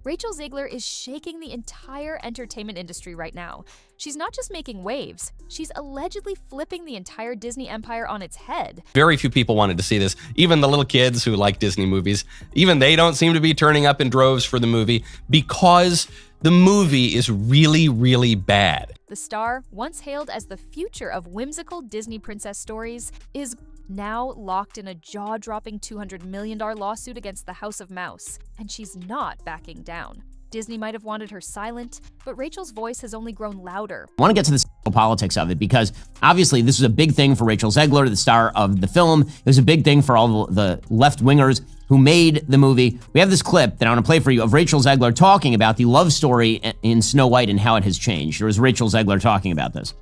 Rachel Zegler is shaking the entire entertainment industry right now. She's not just making waves, she's allegedly flipping the entire Disney empire on its head. Very few people wanted to see this. Even the little kids who like Disney movies, even they don't seem to be turning up in droves for the movie because the movie is really, really bad. The star, once hailed as the future of whimsical Disney princess stories, is now locked in a jaw-dropping $200 million lawsuit against the House of Mouse, and she's not backing down. Disney might have wanted her silent, but Rachel's voice has only grown louder. I want to get to the politics of it because obviously this was a big thing for Rachel Zegler, the star of the film. It was a big thing for all the left-wingers who made the movie. We have this clip that I want to play for you of Rachel Zegler talking about the love story in Snow White and how it has changed. Here is Rachel Zegler talking about this.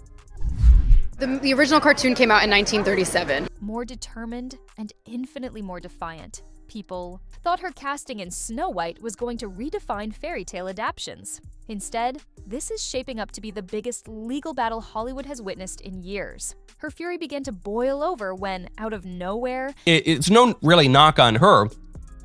The original cartoon came out in 1937. More determined and infinitely more defiant, people thought her casting in Snow White was going to redefine fairy tale adaptions. Instead, this is shaping up to be the biggest legal battle Hollywood has witnessed in years. Her fury began to boil over when, out of nowhere... It's no really knock on her.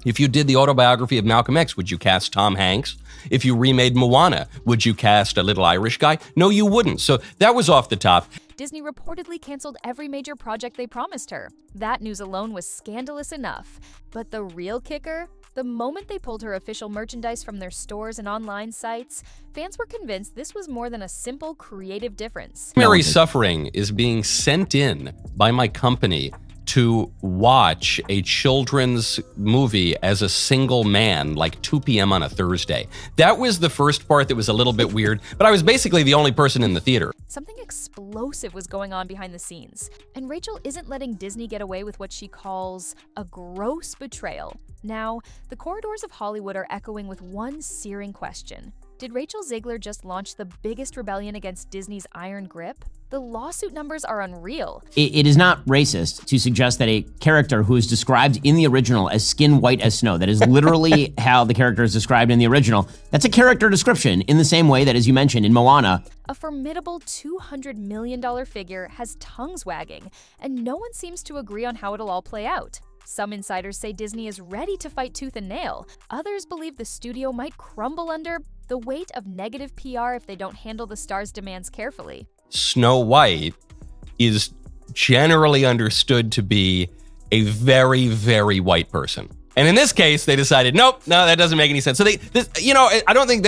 If you did the autobiography of Malcolm X, would you cast Tom Hanks? If you remade Moana, would you cast a little Irish guy? No, you wouldn't. So that was off the top. Disney reportedly canceled every major project they promised her. That news alone was scandalous enough. But the real kicker? The moment they pulled her official merchandise from their stores and online sites, fans were convinced this was more than a simple creative difference. Primary suffering is being sent in by my company to watch a children's movie as a single man, like 2 p.m. on a Thursday. That was the first part that was a little bit weird, but I was basically the only person in the theater. Something explosive was going on behind the scenes, and Rachel isn't letting Disney get away with what she calls a gross betrayal. Now, the corridors of Hollywood are echoing with one searing question. Did Rachel Zegler just launch the biggest rebellion against Disney's iron grip? The lawsuit numbers are unreal. It is not racist to suggest that a character who is described in the original as skin white as snow, that is literally how the character is described in the original, that's a character description in the same way that, as you mentioned, in Moana, a formidable $200 million figure has tongues wagging, and no one seems to agree on how it'll all play out. Some insiders say Disney is ready to fight tooth and nail. Others believe the studio might crumble under the weight of negative PR if they don't handle the star's demands carefully. Snow White is generally understood to be a very, very white person. And in this case, they decided, nope, no, that doesn't make any sense. So I don't think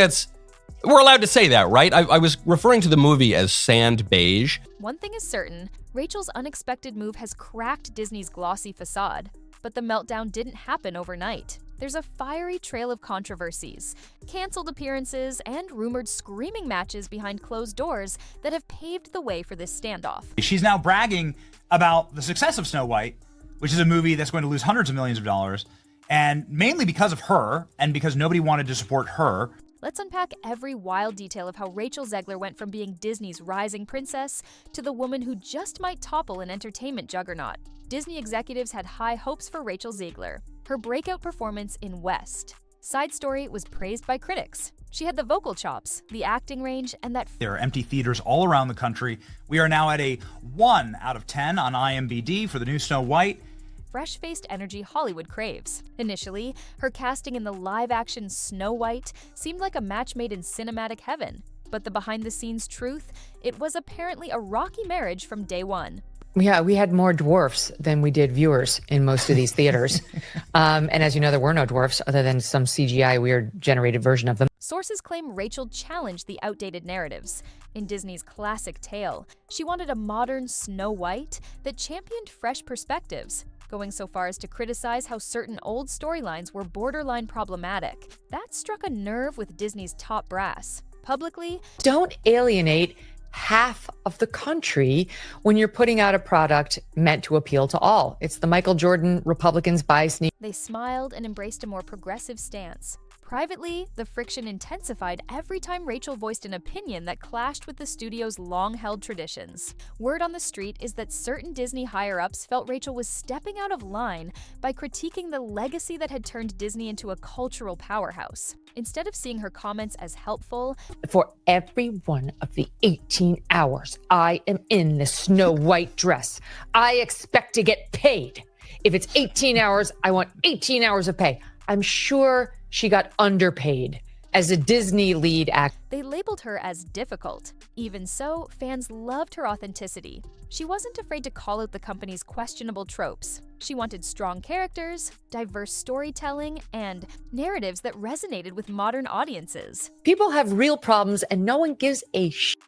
we're allowed to say that, right? I was referring to the movie as sand beige. One thing is certain, Rachel's unexpected move has cracked Disney's glossy facade. But the meltdown didn't happen overnight. There's a fiery trail of controversies, canceled appearances, and rumored screaming matches behind closed doors that have paved the way for this standoff. She's now bragging about the success of Snow White, which is a movie that's going to lose hundreds of millions of dollars, and mainly because of her, and because nobody wanted to support her. Let's unpack every wild detail of how Rachel Zegler went from being Disney's rising princess to the woman who just might topple an entertainment juggernaut. Disney executives had high hopes for Rachel Zegler. Her breakout performance in West. Side Story was praised by critics. She had the vocal chops, the acting range, and that... There are empty theaters all around the country. We are now at a 1 out of 10 on IMDb for the new Snow White. Fresh-faced energy Hollywood craves. Initially, her casting in the live-action Snow White seemed like a match made in cinematic heaven. But the behind-the-scenes truth, it was apparently a rocky marriage from day one. Yeah, we had more dwarfs than we did viewers in most of these theaters. And as you know, there were no dwarfs other than some CGI weird generated version of them. Sources claim Rachel challenged the outdated narratives. In Disney's classic tale, she wanted a modern Snow White that championed fresh perspectives, going so far as to criticize how certain old storylines were borderline problematic. That struck a nerve with Disney's top brass. Publicly, don't alienate half of the country when you're putting out a product meant to appeal to all. It's the Michael Jordan Republicans buy sneakers. They smiled and embraced a more progressive stance. Privately, the friction intensified every time Rachel voiced an opinion that clashed with the studio's long-held traditions. Word on the street is that certain Disney higher-ups felt Rachel was stepping out of line by critiquing the legacy that had turned Disney into a cultural powerhouse. Instead of seeing her comments as helpful, for every one of the 18 hours I am in the Snow White dress, I expect to get paid. If it's 18 hours, I want 18 hours of pay. I'm sure she got underpaid as a Disney lead actor. They labeled her as difficult. Even so, fans loved her authenticity. She wasn't afraid to call out the company's questionable tropes. She wanted strong characters, diverse storytelling, and narratives that resonated with modern audiences. People have real problems and no one gives a shit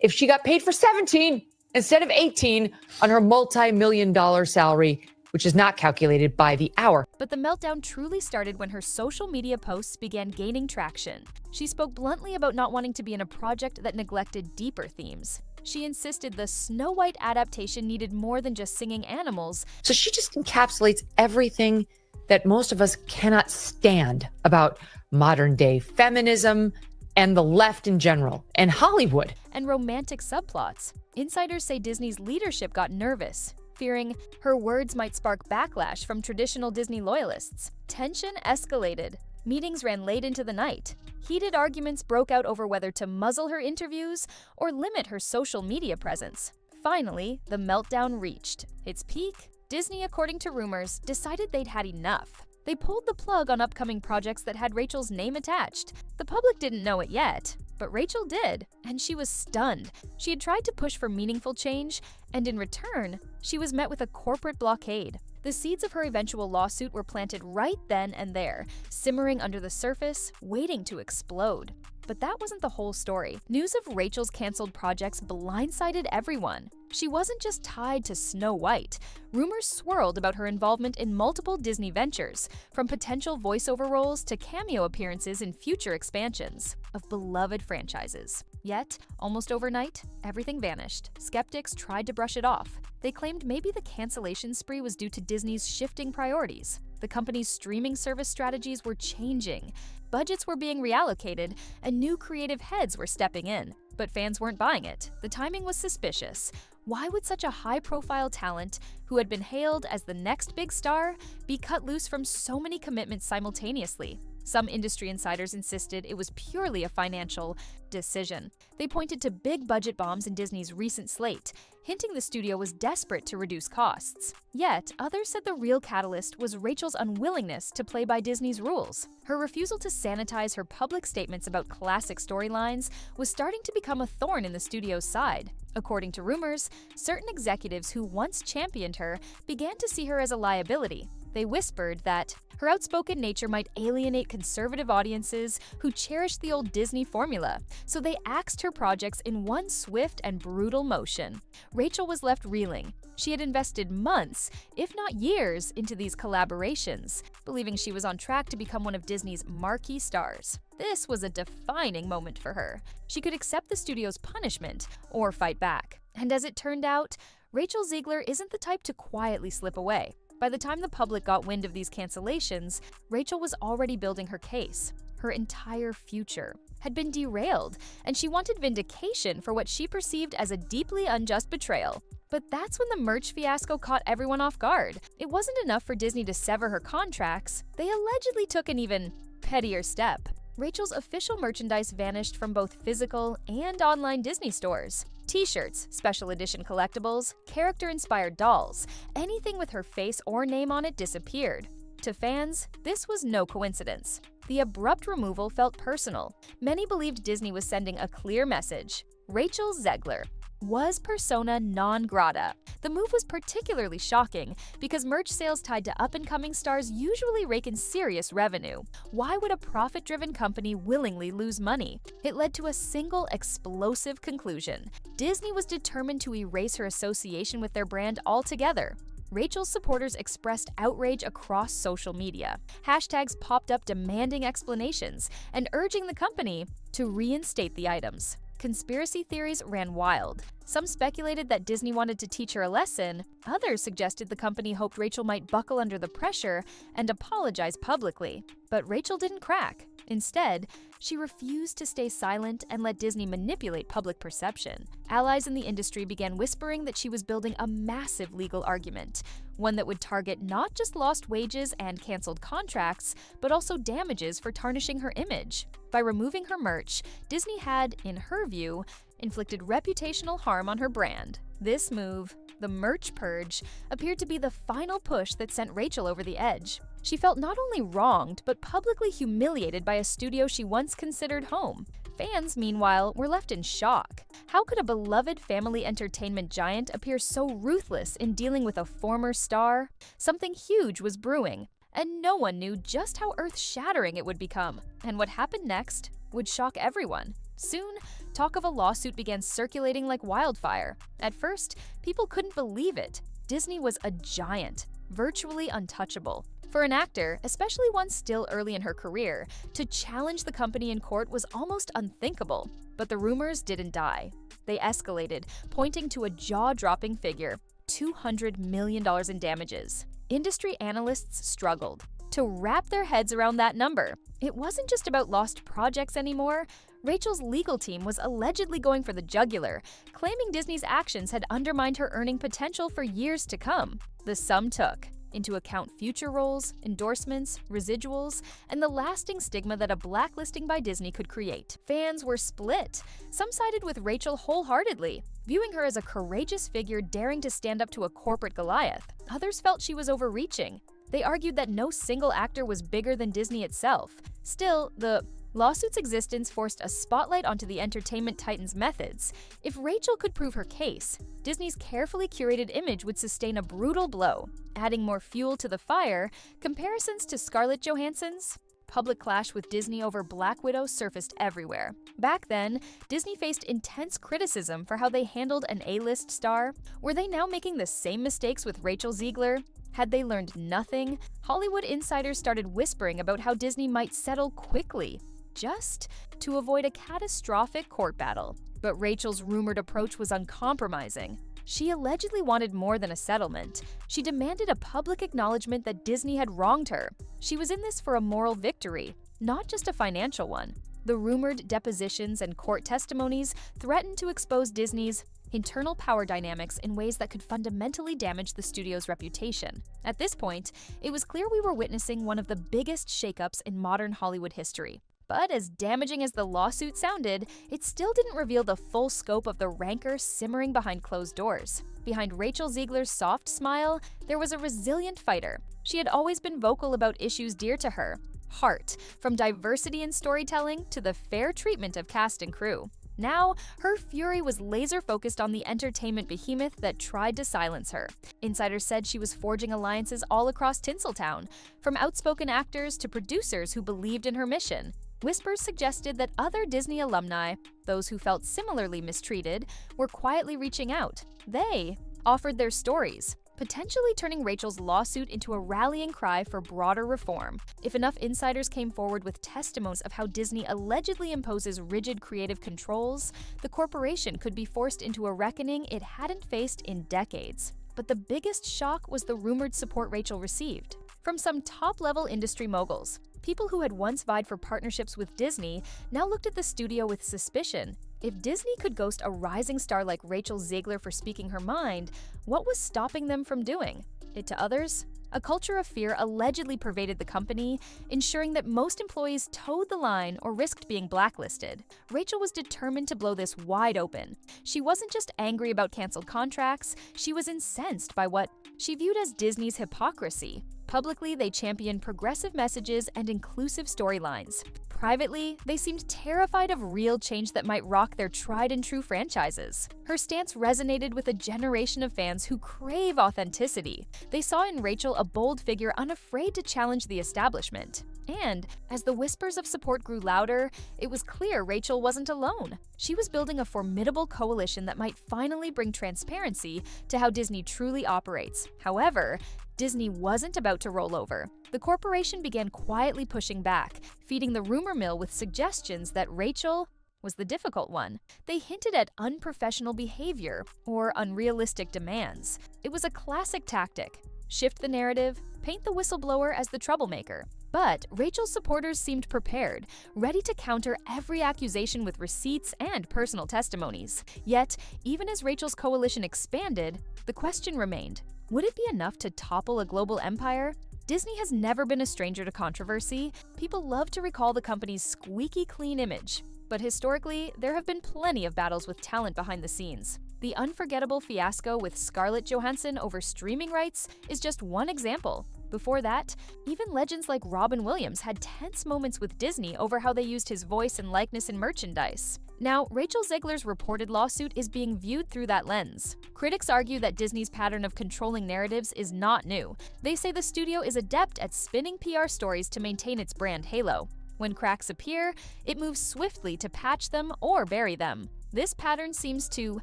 if she got paid for 17 instead of 18 on her multi-million-dollar salary, which is not calculated by the hour. But the meltdown truly started when her social media posts began gaining traction. She spoke bluntly about not wanting to be in a project that neglected deeper themes. She insisted the Snow White adaptation needed more than just singing animals. So she just encapsulates everything that most of us cannot stand about modern day feminism and the left in general, and Hollywood. And romantic subplots. Insiders say Disney's leadership got nervous, fearing her words might spark backlash from traditional Disney loyalists. Tension escalated. Meetings ran late into the night. Heated arguments broke out over whether to muzzle her interviews or limit her social media presence. Finally, the meltdown reached its peak. Disney, according to rumors, decided they'd had enough. They pulled the plug on upcoming projects that had Rachel's name attached. The public didn't know it yet, but Rachel did, and she was stunned. She had tried to push for meaningful change, and in return, she was met with a corporate blockade. The seeds of her eventual lawsuit were planted right then and there, simmering under the surface, waiting to explode. But that wasn't the whole story. News of Rachel's canceled projects blindsided everyone. She wasn't just tied to Snow White. Rumors swirled about her involvement in multiple Disney ventures, from potential voiceover roles to cameo appearances in future expansions of beloved franchises. Yet, almost overnight, everything vanished. Skeptics tried to brush it off. They claimed maybe the cancellation spree was due to Disney's shifting priorities. The company's streaming service strategies were changing. Budgets were being reallocated, and new creative heads were stepping in. But fans weren't buying it. The timing was suspicious. Why would such a high-profile talent, who had been hailed as the next big star, be cut loose from so many commitments simultaneously? Some industry insiders insisted it was purely a financial decision. They pointed to big budget bombs in Disney's recent slate, hinting the studio was desperate to reduce costs. Yet, others said the real catalyst was Rachel's unwillingness to play by Disney's rules. Her refusal to sanitize her public statements about classic storylines was starting to become a thorn in the studio's side. According to rumors, certain executives who once championed her began to see her as a liability. They whispered that her outspoken nature might alienate conservative audiences who cherished the old Disney formula, so they axed her projects in one swift and brutal motion. Rachel was left reeling. She had invested months, if not years, into these collaborations, believing she was on track to become one of Disney's marquee stars. This was a defining moment for her. She could accept the studio's punishment or fight back. And as it turned out, Rachel Zegler isn't the type to quietly slip away. By the time the public got wind of these cancellations, Rachel was already building her case. Her entire future had been derailed, and she wanted vindication for what she perceived as a deeply unjust betrayal. But that's when the merch fiasco caught everyone off guard. It wasn't enough for Disney to sever her contracts. They allegedly took an even pettier step. Rachel's official merchandise vanished from both physical and online Disney stores. T-shirts, special edition collectibles, character-inspired dolls, anything with her face or name on it disappeared. To fans, this was no coincidence. The abrupt removal felt personal. Many believed Disney was sending a clear message. Rachel Zegler was persona non grata. The move was particularly shocking because merch sales tied to up-and-coming stars usually rake in serious revenue. Why would a profit-driven company willingly lose money? It led to a single explosive conclusion. Disney was determined to erase her association with their brand altogether. Rachel's supporters expressed outrage across social media. Hashtags popped up demanding explanations and urging the company to reinstate the items. Conspiracy theories ran wild. Some speculated that Disney wanted to teach her a lesson. Others suggested the company hoped Rachel might buckle under the pressure and apologize publicly. But Rachel didn't crack. Instead, she refused to stay silent and let Disney manipulate public perception. Allies in the industry began whispering that she was building a massive legal argument, one that would target not just lost wages and canceled contracts, but also damages for tarnishing her image. By removing her merch, Disney had, in her view, inflicted reputational harm on her brand. This move The merch purge appeared to be the final push that sent Rachel over the edge. She felt not only wronged, but publicly humiliated by a studio she once considered home. Fans, meanwhile, were left in shock. How could a beloved family entertainment giant appear so ruthless in dealing with a former star? Something huge was brewing, and no one knew just how earth-shattering it would become. And what happened next would shock everyone. Soon, talk of a lawsuit began circulating like wildfire. At first, people couldn't believe it. Disney was a giant, virtually untouchable. For an actor, especially one still early in her career, to challenge the company in court was almost unthinkable. But the rumors didn't die. They escalated, pointing to a jaw-dropping figure: $200 million in damages. Industry analysts struggled to wrap their heads around that number. It wasn't just about lost projects anymore. Rachel's legal team was allegedly going for the jugular, claiming Disney's actions had undermined her earning potential for years to come. The sum took into account future roles, endorsements, residuals, and the lasting stigma that a blacklisting by Disney could create. Fans were split. Some sided with Rachel wholeheartedly, viewing her as a courageous figure daring to stand up to a corporate Goliath. Others felt she was overreaching. They argued that no single actor was bigger than Disney itself. Still, the lawsuit's existence forced a spotlight onto the entertainment titan's methods. If Rachel could prove her case, Disney's carefully curated image would sustain a brutal blow. Adding more fuel to the fire, comparisons to Scarlett Johansson's public clash with Disney over Black Widow surfaced everywhere. Back then, Disney faced intense criticism for how they handled an A-list star. Were they now making the same mistakes with Rachel Zegler? Had they learned nothing? Hollywood insiders started whispering about how Disney might settle quickly, just to avoid a catastrophic court battle. But Rachel's rumored approach was uncompromising. She allegedly wanted more than a settlement. She demanded a public acknowledgement that Disney had wronged her. She was in this for a moral victory, not just a financial one. The rumored depositions and court testimonies threatened to expose Disney's internal power dynamics in ways that could fundamentally damage the studio's reputation. At this point, it was clear we were witnessing one of the biggest shakeups in modern Hollywood history. But as damaging as the lawsuit sounded, it still didn't reveal the full scope of the rancor simmering behind closed doors. Behind Rachel Zegler's soft smile, there was a resilient fighter. She had always been vocal about issues dear to her: heart, from diversity in storytelling to the fair treatment of cast and crew. Now, her fury was laser-focused on the entertainment behemoth that tried to silence her. Insiders said she was forging alliances all across Tinseltown, from outspoken actors to producers who believed in her mission. Whispers suggested that other Disney alumni, those who felt similarly mistreated, were quietly reaching out. They offered their stories, potentially turning Rachel's lawsuit into a rallying cry for broader reform. If enough insiders came forward with testimonies of how Disney allegedly imposes rigid creative controls, the corporation could be forced into a reckoning it hadn't faced in decades. But the biggest shock was the rumored support Rachel received from some top-level industry moguls. People who had once vied for partnerships with Disney now looked at the studio with suspicion. If Disney could ghost a rising star like Rachel Zegler for speaking her mind, what was stopping them from doing it to others? A culture of fear allegedly pervaded the company, ensuring that most employees toed the line or risked being blacklisted. Rachel was determined to blow this wide open. She wasn't just angry about canceled contracts, she was incensed by what she viewed as Disney's hypocrisy. Publicly, they championed progressive messages and inclusive storylines. Privately, they seemed terrified of real change that might rock their tried-and-true franchises. Her stance resonated with a generation of fans who crave authenticity. They saw in Rachel a bold figure unafraid to challenge the establishment. And as the whispers of support grew louder, it was clear Rachel wasn't alone. She was building a formidable coalition that might finally bring transparency to how Disney truly operates. However, Disney wasn't about to roll over. The corporation began quietly pushing back, feeding the rumor mill with suggestions that Rachel was the difficult one. They hinted at unprofessional behavior or unrealistic demands. It was a classic tactic: shift the narrative, paint the whistleblower as the troublemaker. But Rachel's supporters seemed prepared, ready to counter every accusation with receipts and personal testimonies. Yet, even as Rachel's coalition expanded, the question remained: would it be enough to topple a global empire? Disney has never been a stranger to controversy. People love to recall the company's squeaky clean image. But historically, there have been plenty of battles with talent behind the scenes. The unforgettable fiasco with Scarlett Johansson over streaming rights is just one example. Before that, even legends like Robin Williams had tense moments with Disney over how they used his voice and likeness in merchandise. Now, Rachel Zegler's reported lawsuit is being viewed through that lens. Critics argue that Disney's pattern of controlling narratives is not new. They say the studio is adept at spinning PR stories to maintain its brand halo. When cracks appear, it moves swiftly to patch them or bury them. This pattern seems to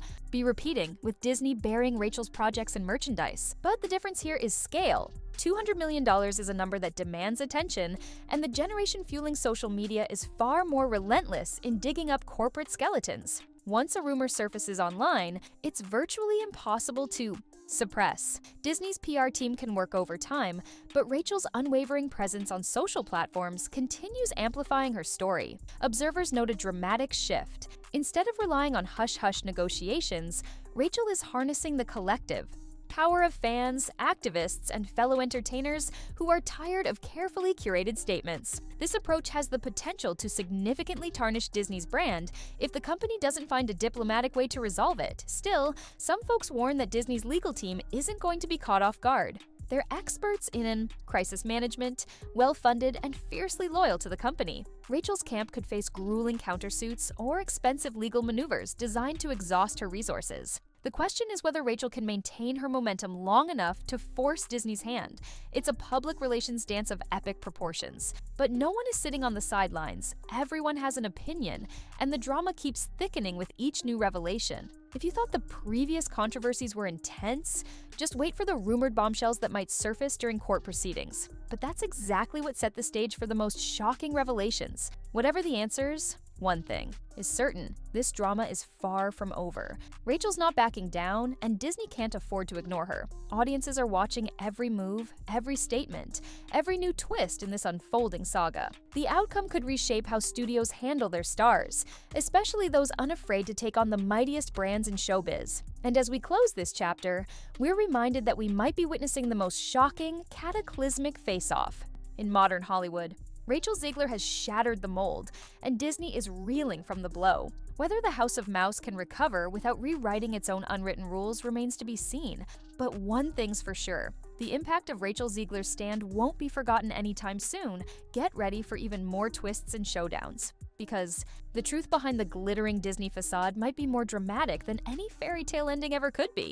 be repeating, with Disney burying Rachel's projects and merchandise. But the difference here is scale. $200 million is a number that demands attention, and the generation fueling social media is far more relentless in digging up corporate skeletons. Once a rumor surfaces online, it's virtually impossible to suppress. Disney's PR team can work overtime, but Rachel's unwavering presence on social platforms continues amplifying her story. Observers note a dramatic shift. Instead of relying on hush-hush negotiations, Rachel is harnessing the collective power of fans, activists, and fellow entertainers who are tired of carefully curated statements. This approach has the potential to significantly tarnish Disney's brand if the company doesn't find a diplomatic way to resolve it. Still, some folks warn that Disney's legal team isn't going to be caught off guard. They're experts in crisis management, well-funded, and fiercely loyal to the company. Rachel's camp could face grueling countersuits or expensive legal maneuvers designed to exhaust her resources. The question is whether Rachel can maintain her momentum long enough to force Disney's hand. It's a public relations dance of epic proportions. But no one is sitting on the sidelines. Everyone has an opinion, and the drama keeps thickening with each new revelation. If you thought the previous controversies were intense, just wait for the rumored bombshells that might surface during court proceedings. But that's exactly what set the stage for the most shocking revelations. Whatever the answers, one thing is certain: this drama is far from over. Rachel's not backing down, and Disney can't afford to ignore her. Audiences are watching every move, every statement, every new twist in this unfolding saga. The outcome could reshape how studios handle their stars, especially those unafraid to take on the mightiest brands in showbiz. And as we close this chapter, we're reminded that we might be witnessing the most shocking, cataclysmic face-off in modern Hollywood. Rachel Zegler has shattered the mold, and Disney is reeling from the blow. Whether the House of Mouse can recover without rewriting its own unwritten rules remains to be seen. But one thing's for sure: the impact of Rachel Zegler's stand won't be forgotten anytime soon. Get ready for even more twists and showdowns. Because the truth behind the glittering Disney facade might be more dramatic than any fairy tale ending ever could be.